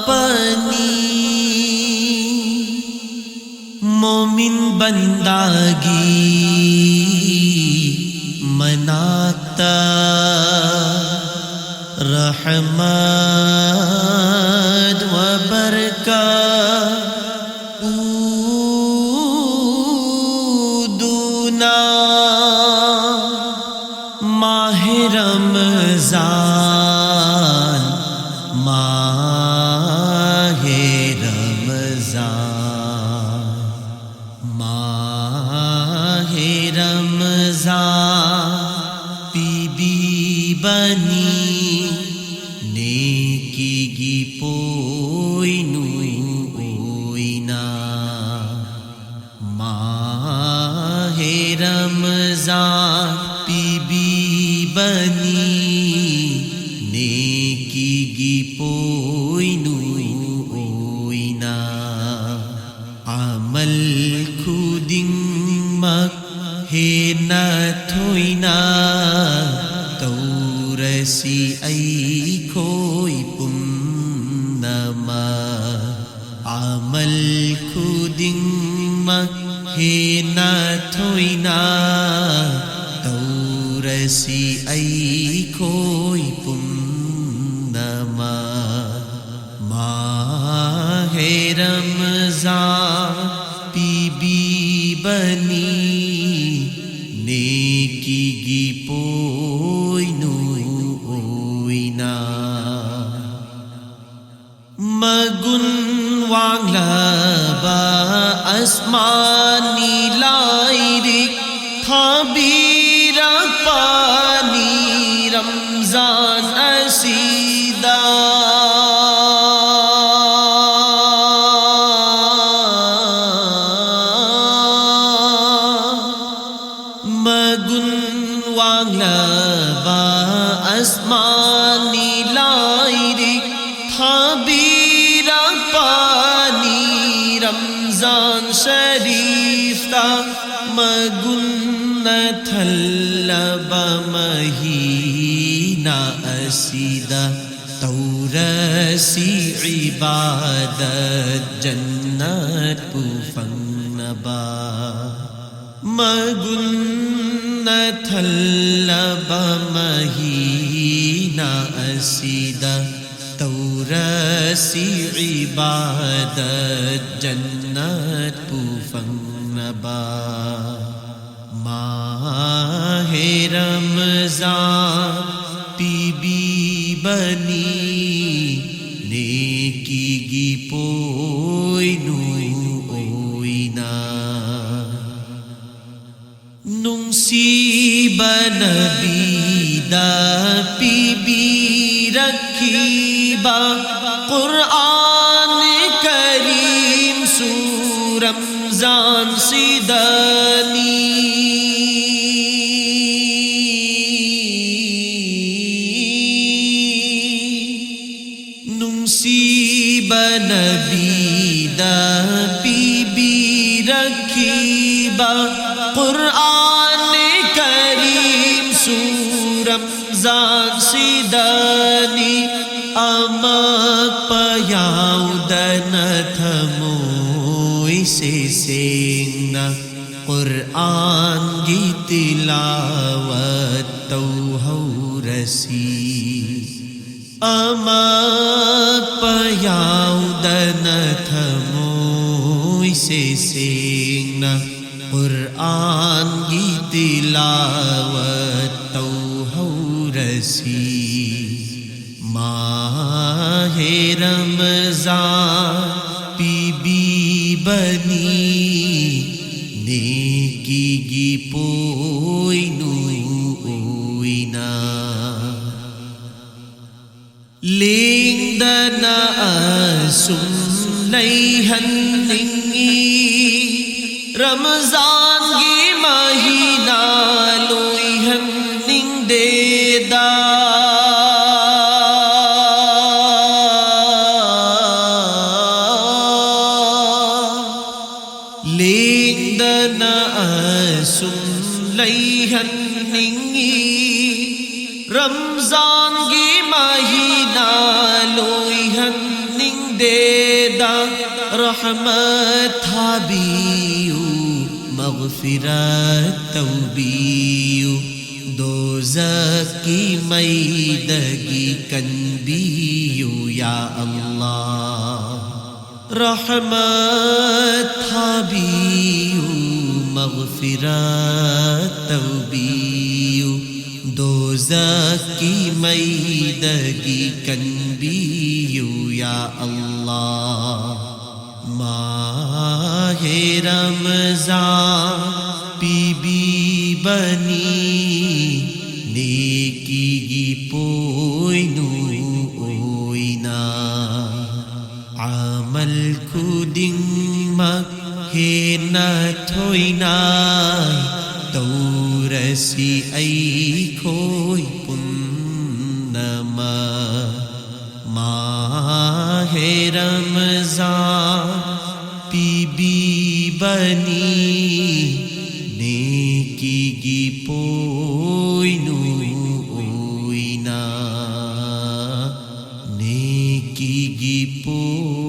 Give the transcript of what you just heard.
پنی مومن بندگی مناتا رحمت و برکت پودونا ماہ رمضان ماہ رمضان ماہ رمضان بی بی بنی نیکی گی پوئنو اوئنا ماہ رمضان بی بی بنی نیکی گی پوئنو اوئنا عمل کھودنگ مک ہے نہ تھوئنا تورسی ای کھوئی پنما عمل کھودنگ مک ہے نہ تھوئنا تورسی ای کھوئی پنما ماہ رمضان بی بی بنی نیکی گی پوئنو اوئنا مگن وانگ لبا اسمانی لائرک خبیر پانی رمضان اسیدہ مگن وانگ لبا اسمانی لائرک خبیر پانی رمضان شریف تا مگن تھلب مہینہ اسیدہ تورسی عبادت جنت پوفنبا مگن تھلب مہینہ اسیدہ تورسی عبادت جنت پوفنبا ماہ رمضان بی بی بنی نیکی گی پوئنو اوئنا نصیب نبی دا بی بی رکھیبا قرآن کریم سور رمضان سیدانی نصیب نبی دا بی بی رکھیبا قرآن کریم سور رمضان سیدانی امک پیاؤ دنتھموئی سے سینگنا قرآن کی تلاوت توہو رسی امک پیاؤ دنتھموئی سے سینگنا قرآن کی تلاوت توہو رسی ماہ رمضان بی بی بنی نیکی گی پوئنو اوئنا لینگ دنا اسم لیہن ننگی رمضان کی مہینہ لوئہن ننگ دے دا لینگ دنا اسم لیہن ننگی رمضان دیدا رحمت حبیو مغفرت توبیو دوزخ کی میدگی کنبیو یا اللہ رحمت حبیو مغفرت توبیو دوزخ کی میدگی کنبیو یا اللہ ماہ رمضان بی بی بنی نیکی گی پوینو اوینا عمل کودنگ مک ہینا تھوینا تورسی ای کھوئی پنما ماہ رمضان بی بی بنی نیکی گی پوینو اوینا نیکی گی پوینو